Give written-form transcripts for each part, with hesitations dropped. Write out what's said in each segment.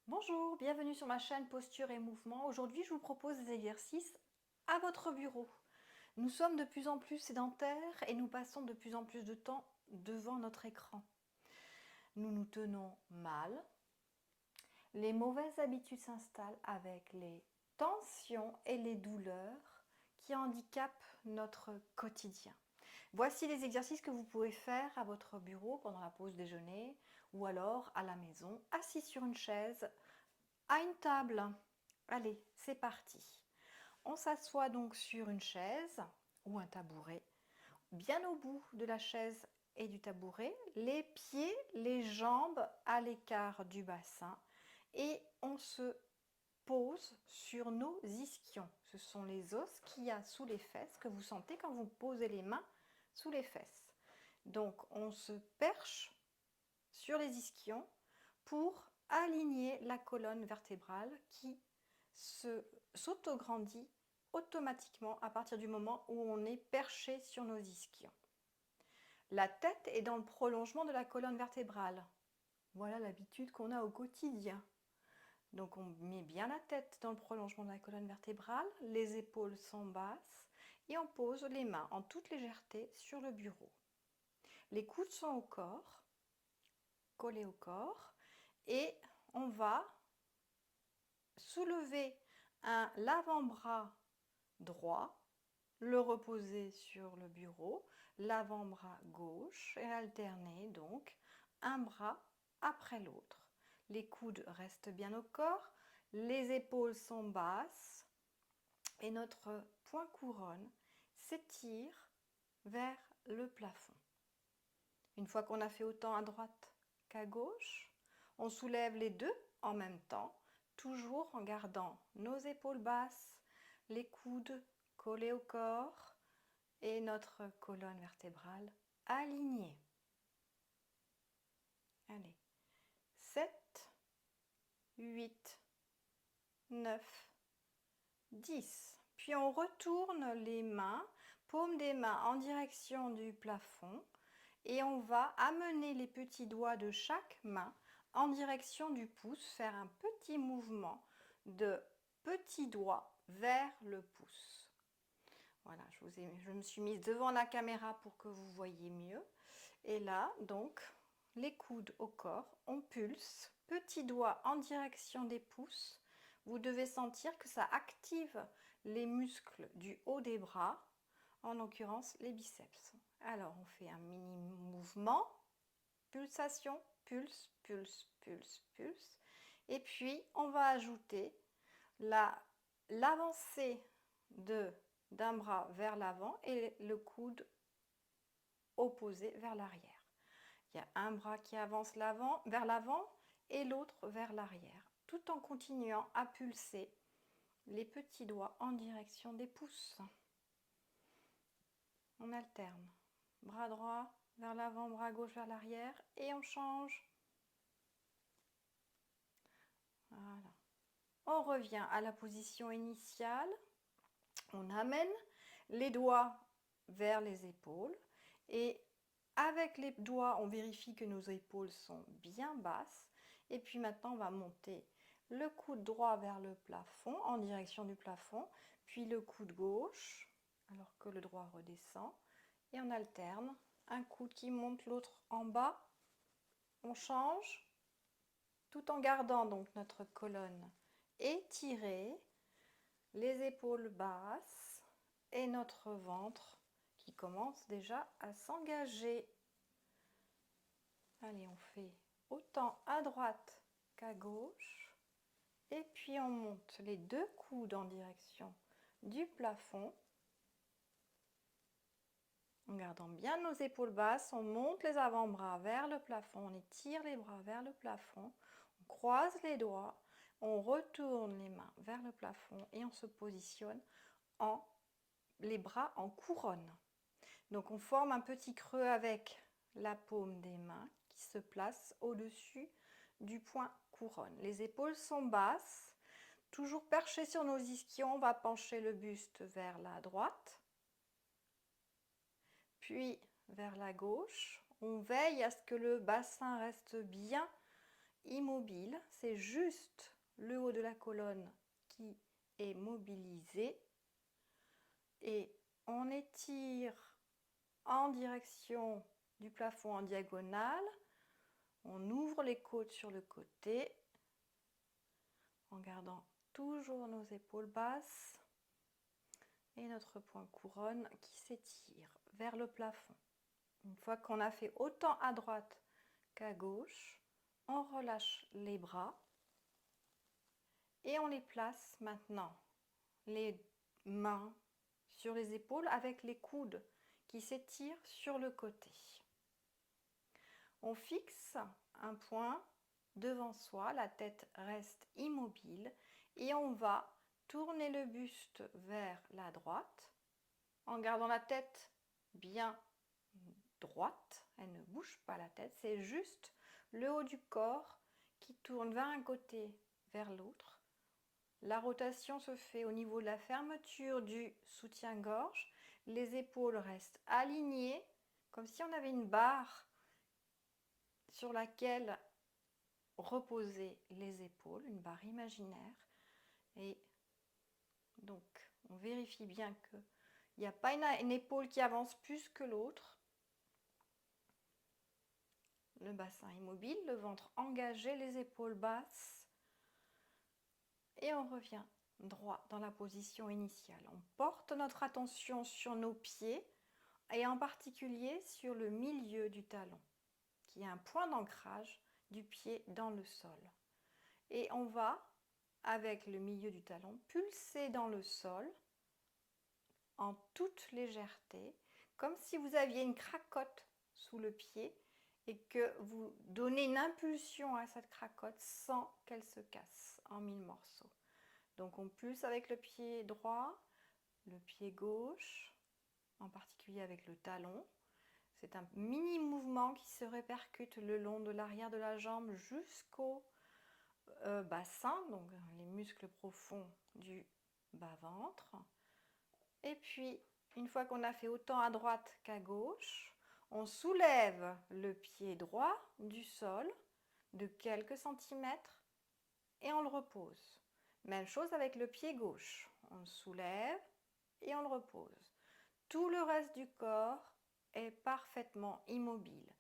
Bonjour, bienvenue sur ma chaîne Posture et Mouvement. Aujourd'hui, je vous propose des exercices à votre bureau. Nous sommes de plus en plus sédentaires et nous passons de plus en plus de temps devant notre écran. Nous nous tenons mal. Les mauvaises habitudes s'installent avec les tensions et les douleurs qui handicapent notre quotidien. Voici les exercices que vous pouvez faire à votre bureau pendant la pause déjeuner ou alors à la maison, assis sur une chaise, à une table. Allez, c'est parti. On s'assoit donc sur une chaise ou un tabouret, bien au bout de la chaise et du tabouret, les pieds, les jambes à l'écart du bassin et on se pose sur nos ischions. Ce sont les os qu'il y a sous les fesses que vous sentez quand vous posez les mains sous les fesses. Donc on se perche sur les ischions pour aligner la colonne vertébrale qui s'autograndit automatiquement à partir du moment où on est perché sur nos ischions. La tête est dans le prolongement de la colonne vertébrale. Voilà l'habitude qu'on a au quotidien. Donc on met bien la tête dans le prolongement de la colonne vertébrale, les épaules sont basses et on pose les mains en toute légèreté sur le bureau. Les coudes sont au corps, collés au corps, et on va soulever l'avant-bras droit, le reposer sur le bureau, l'avant-bras gauche et alterner donc un bras après l'autre. Les coudes restent bien au corps, les épaules sont basses et notre point couronne s'étire vers le plafond. Une fois qu'on a fait autant à droite qu'à gauche, on soulève les deux en même temps, toujours en gardant nos épaules basses, les coudes collés au corps et notre colonne vertébrale alignée. Allez, 7, 8, 9, 10. Puis on retourne les mains, paume des mains en direction du plafond et on va amener les petits doigts de chaque main en direction du pouce, faire un petit mouvement de petits doigts vers le pouce. Voilà, je me suis mise devant la caméra pour que vous voyez mieux. Et là, donc, les coudes au corps, on pulse, petits doigts en direction des pouces. Vous devez sentir que ça active les muscles du haut des bras, en l'occurrence les biceps. Alors, on fait un mini mouvement, pulsation, pulse, pulse, pulse, pulse. Et puis, on va ajouter l'avancée d'un bras vers l'avant et le coude opposé vers l'arrière. Il y a un bras qui avance vers l'avant et l'autre vers l'arrière, tout en continuant à pulser les petits doigts en direction des pouces. On alterne. Bras droit vers l'avant, bras gauche vers l'arrière et on change. Voilà. On revient à la position initiale. On amène les doigts vers les épaules et avec les doigts, on vérifie que nos épaules sont bien basses. Et puis maintenant, on va monter le coude droit vers le plafond, en direction du plafond, puis le coude gauche, alors que le droit redescend. Et on alterne, un coude qui monte, l'autre en bas. On change, tout en gardant donc notre colonne étirée, les épaules basses et notre ventre qui commence déjà à s'engager. Allez, on fait autant à droite qu'à gauche. Et puis on monte les deux coudes en direction du plafond. En gardant bien nos épaules basses, on monte les avant-bras vers le plafond, on étire les bras vers le plafond, on croise les doigts, on retourne les mains vers le plafond et on se positionne les bras en couronne. Donc on forme un petit creux avec la paume des mains qui se place au-dessus du point couronne. Les épaules sont basses, toujours perchées sur nos ischions, on va pencher le buste vers la droite, puis vers la gauche. On veille à ce que le bassin reste bien immobile. C'est juste le haut de la colonne qui est mobilisé. Et on étire en direction du plafond en diagonale. On ouvre les côtes sur le côté en gardant toujours nos épaules basses et notre point couronne qui s'étire vers le plafond. Une fois qu'on a fait autant à droite qu'à gauche, on relâche les bras et on les place maintenant, les mains sur les épaules avec les coudes qui s'étirent sur le côté. On fixe un point devant soi, la tête reste immobile et on va tourner le buste vers la droite en gardant la tête bien droite. Elle ne bouge pas la tête, c'est juste le haut du corps qui tourne vers un côté, vers l'autre. La rotation se fait au niveau de la fermeture du soutien-gorge. Les épaules restent alignées, comme si on avait une barre sur laquelle reposer les épaules, une barre imaginaire. Et donc, on vérifie bien qu'il n'y a pas une épaule qui avance plus que l'autre. Le bassin immobile, le ventre engagé, les épaules basses. Et on revient droit dans la position initiale. On porte notre attention sur nos pieds et en particulier sur le milieu du talon, qui est un point d'ancrage du pied dans le sol. Et on va, avec le milieu du talon, pulser dans le sol en toute légèreté, comme si vous aviez une cracotte sous le pied et que vous donnez une impulsion à cette cracotte sans qu'elle se casse en 1000 morceaux. Donc on pulse avec le pied droit, le pied gauche, en particulier avec le talon. C'est un mini mouvement qui se répercute le long de l'arrière de la jambe jusqu'au bassin, donc les muscles profonds du bas-ventre. Et puis, une fois qu'on a fait autant à droite qu'à gauche, on soulève le pied droit du sol de quelques centimètres et on le repose. Même chose avec le pied gauche. On le soulève et on le repose. Tout le reste du corps est parfaitement immobile.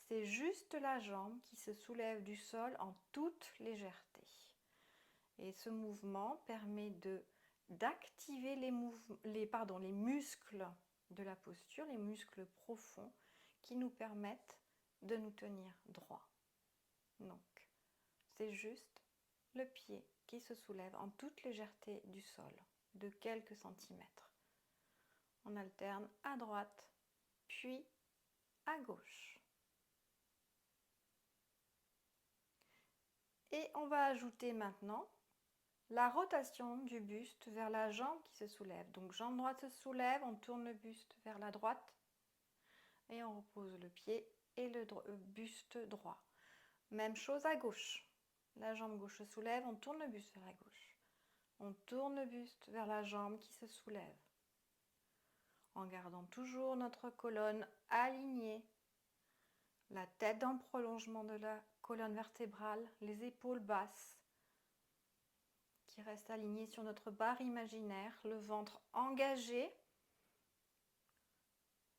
C'est juste la jambe qui se soulève du sol en toute légèreté. Et ce mouvement permet d'activer les muscles de la posture, les muscles profonds qui nous permettent de nous tenir droit. Donc, c'est juste le pied qui se soulève en toute légèreté du sol, de quelques centimètres. On alterne à droite, puis à gauche. Et on va ajouter maintenant la rotation du buste vers la jambe qui se soulève. Donc jambe droite se soulève, on tourne le buste vers la droite et on repose le pied et le buste droit. Même chose à gauche. La jambe gauche se soulève, on tourne le buste vers la gauche. On tourne le buste vers la jambe qui se soulève. En gardant toujours notre colonne alignée, la tête dans le prolongement de la colonne vertébrale, les épaules basses qui restent alignées sur notre barre imaginaire, le ventre engagé,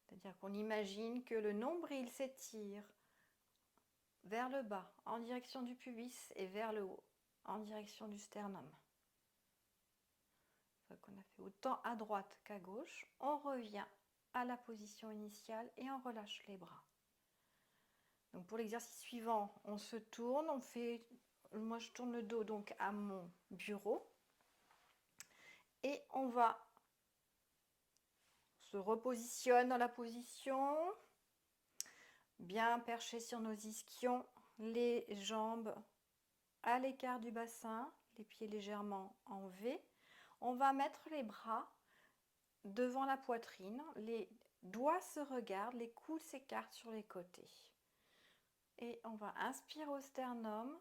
c'est-à-dire qu'on imagine que le nombril s'étire vers le bas, en direction du pubis et vers le haut, en direction du sternum. Une fois qu'on a fait autant à droite qu'à gauche, on revient à la position initiale et on relâche les bras. Donc pour l'exercice suivant, on se tourne, moi je tourne le dos donc à mon bureau et on se repositionne dans la position, bien perché sur nos ischions, les jambes à l'écart du bassin, les pieds légèrement en V. On va mettre les bras devant la poitrine, les doigts se regardent, les coudes s'écartent sur les côtés. Et on va inspirer au sternum,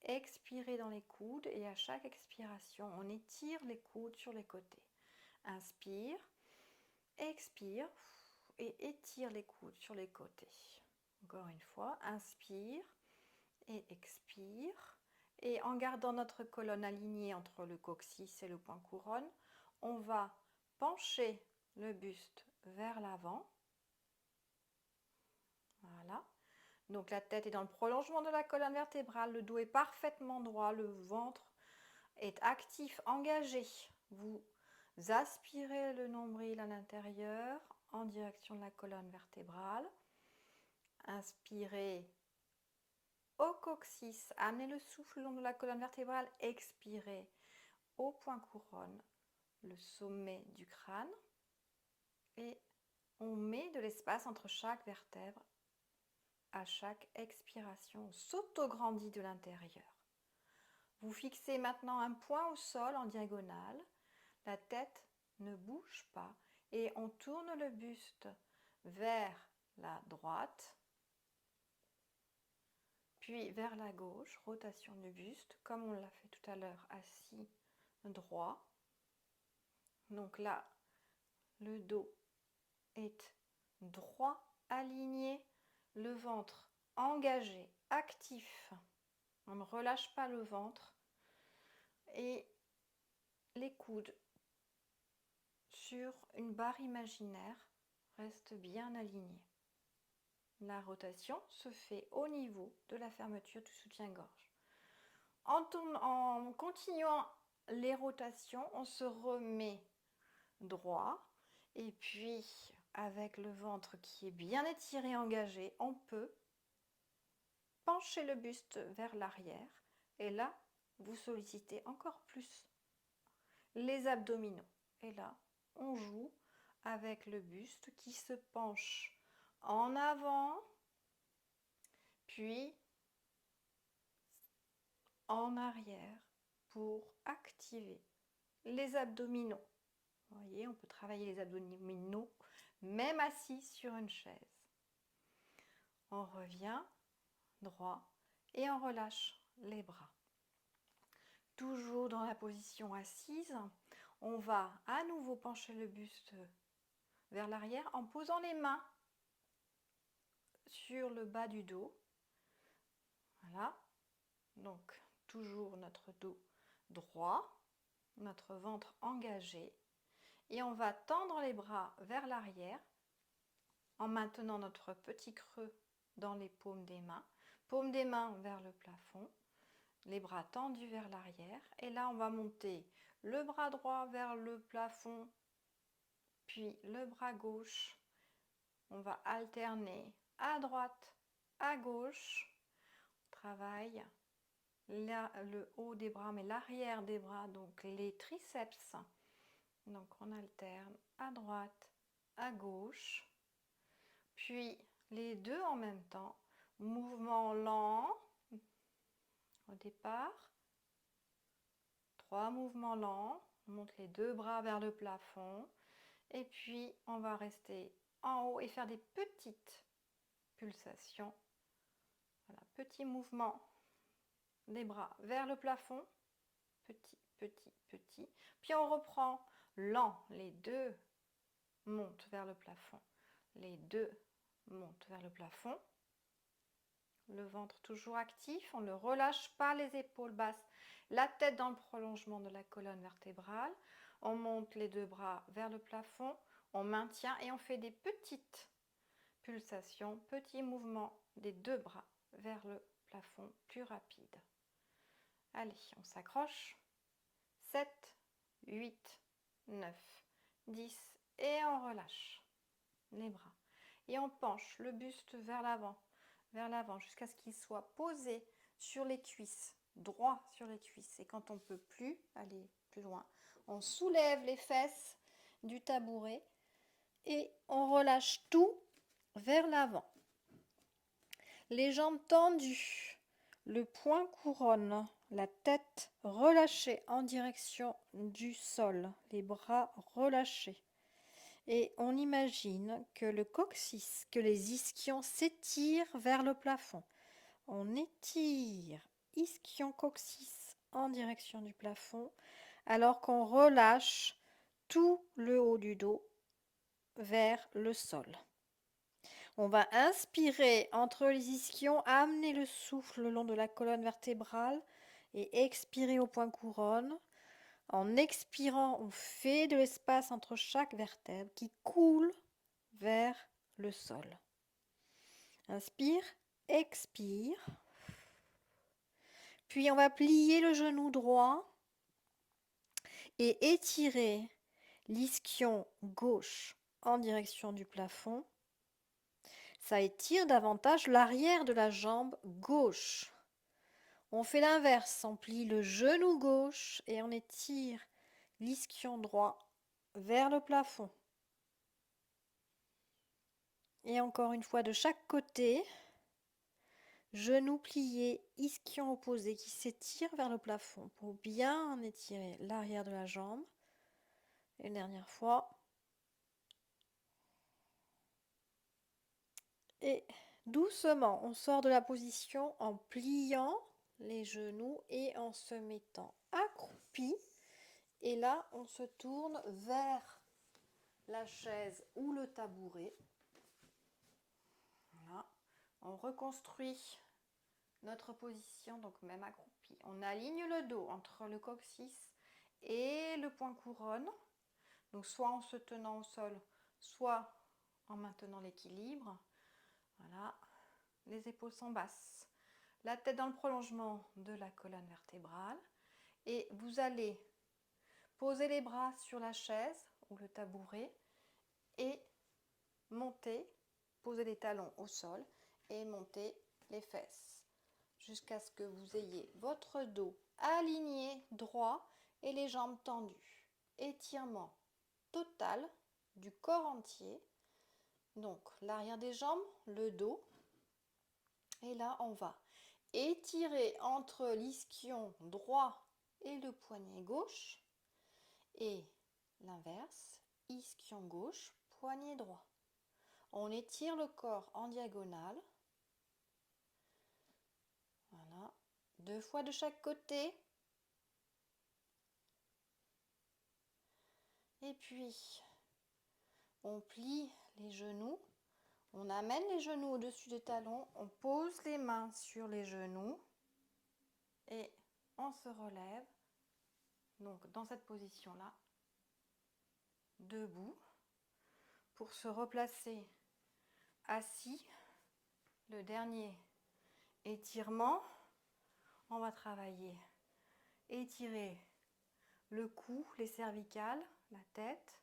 expirer dans les coudes et à chaque expiration, on étire les coudes sur les côtés. Inspire, expire et étire les coudes sur les côtés. Encore une fois, inspire, et expire. Et en gardant notre colonne alignée entre le coccyx et le point couronne, on va pencher le buste vers l'avant. Voilà. Donc la tête est dans le prolongement de la colonne vertébrale, le dos est parfaitement droit, le ventre est actif, engagé. Vous aspirez le nombril à l'intérieur en direction de la colonne vertébrale. Inspirez au coccyx, amenez le souffle le long de la colonne vertébrale, expirez au point couronne, le sommet du crâne, et on met de l'espace entre chaque vertèbre. À chaque expiration, on s'autograndit de l'intérieur. Vous fixez maintenant un point au sol en diagonale, la tête ne bouge pas et on tourne le buste vers la droite, puis vers la gauche, rotation du buste, comme on l'a fait tout à l'heure, assis droit. Donc là, le dos est droit, aligné, le ventre engagé, actif. On ne relâche pas le ventre et les coudes sur une barre imaginaire restent bien alignés. La rotation se fait au niveau de la fermeture du soutien-gorge. En continuant les rotations, on se remet droit et puis avec le ventre qui est bien étiré, engagé, on peut pencher le buste vers l'arrière et là, vous sollicitez encore plus les abdominaux. Et là, on joue avec le buste qui se penche en avant, puis en arrière pour activer les abdominaux. Vous voyez, on peut travailler les abdominaux même assis sur une chaise. On revient droit et on relâche les bras. Toujours dans la position assise, on va à nouveau pencher le buste vers l'arrière en posant les mains sur le bas du dos. Voilà. Donc, toujours notre dos droit, notre ventre engagé. Et on va tendre les bras vers l'arrière en maintenant notre petit creux dans les paumes des mains vers le plafond, les bras tendus vers l'arrière. Et là, on va monter le bras droit vers le plafond, puis le bras gauche. On va alterner à droite, à gauche. On travaille le haut des bras, mais l'arrière des bras, donc les triceps. Donc on alterne à droite, à gauche, puis les deux en même temps. Mouvement lent au départ. 3 mouvements lents. On monte les deux bras vers le plafond. Et puis on va rester en haut et faire des petites pulsations. Voilà, petit mouvement des bras vers le plafond. Petit, petit, petit. Puis on reprend lent. Les deux montent vers le plafond. Les deux montent vers le plafond. Le ventre toujours actif. On ne relâche pas les épaules basses. La tête dans le prolongement de la colonne vertébrale. On monte les deux bras vers le plafond. On maintient et on fait des petites pulsations, petits mouvements des deux bras vers le plafond plus rapide. Allez, on s'accroche. 7, 8, 9, 10 et on relâche les bras. Et on penche le buste vers l'avant jusqu'à ce qu'il soit posé sur les cuisses, droit sur les cuisses. Et quand on ne peut plus aller plus loin, on soulève les fesses du tabouret et on relâche tout vers l'avant. Les jambes tendues, le poing couronne, la tête relâchée en direction du sol, les bras relâchés. Et on imagine que le coccyx, que les ischions s'étirent vers le plafond. On étire ischion-coccyx en direction du plafond, alors qu'on relâche tout le haut du dos vers le sol. On va inspirer entre les ischions, amener le souffle le long de la colonne vertébrale et expirer au point couronne. En expirant, on fait de l'espace entre chaque vertèbre qui coule vers le sol. Inspire, expire. Puis on va plier le genou droit et étirer l'ischion gauche en direction du plafond. Ça étire davantage l'arrière de la jambe gauche. On fait l'inverse, on plie le genou gauche et on étire l'ischion droit vers le plafond. Et encore une fois de chaque côté, genou plié, ischion opposé qui s'étire vers le plafond pour bien étirer l'arrière de la jambe. Une dernière fois. Et doucement, on sort de la position en pliant les genoux et en se mettant accroupi. Et là, on se tourne vers la chaise ou le tabouret. Voilà. On reconstruit notre position, donc même accroupi. On aligne le dos entre le coccyx et le point couronne. Donc soit en se tenant au sol, soit en maintenant l'équilibre. Voilà, les épaules sont basses. La tête dans le prolongement de la colonne vertébrale. Et vous allez poser les bras sur la chaise ou le tabouret et monter, poser les talons au sol et monter les fesses jusqu'à ce que vous ayez votre dos aligné droit et les jambes tendues. Étirement total du corps entier. Donc l'arrière des jambes, le dos. Et là, on va étirer entre l'ischion droit et le poignet gauche. Et l'inverse, ischion gauche, poignet droit. On étire le corps en diagonale. Voilà. 2 fois de chaque côté. Et puis, on plie les genoux. On amène les genoux au-dessus des talons. On pose les mains sur les genoux. Et on se relève. Donc, dans cette position-là, debout, pour se replacer assis. Le dernier étirement. On va travailler, étirer le cou, les cervicales, la tête.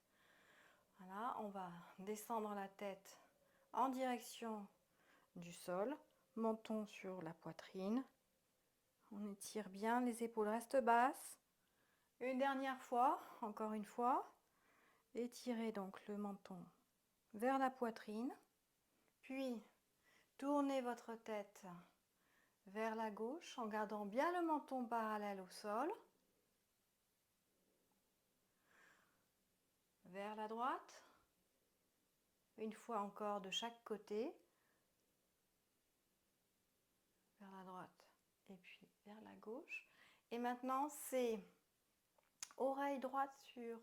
Voilà, on va descendre la tête en direction du sol, menton sur la poitrine. On étire bien, les épaules restent basses. Une dernière fois, encore une fois, étirez donc le menton vers la poitrine, puis tournez votre tête vers la gauche en gardant bien le menton parallèle au sol. Vers la droite, une fois encore de chaque côté, vers la droite et puis vers la gauche. Et maintenant, c'est oreille droite sur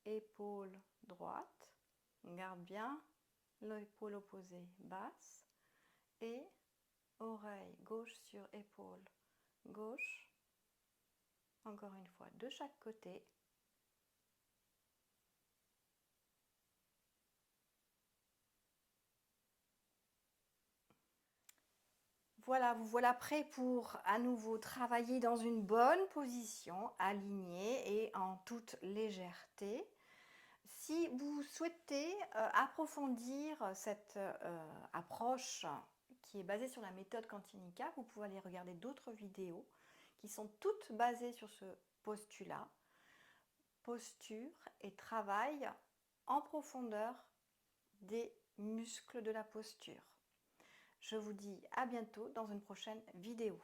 épaule droite. On garde bien l'épaule opposée basse. Et oreille gauche sur épaule gauche. Encore une fois, de chaque côté. Voilà, vous voilà prêt pour à nouveau travailler dans une bonne position, alignée et en toute légèreté. Si vous souhaitez approfondir cette approche qui est basée sur la méthode Cantinica, vous pouvez aller regarder d'autres vidéos qui sont toutes basées sur ce postulat, posture et travail en profondeur des muscles de la posture. Je vous dis à bientôt dans une prochaine vidéo.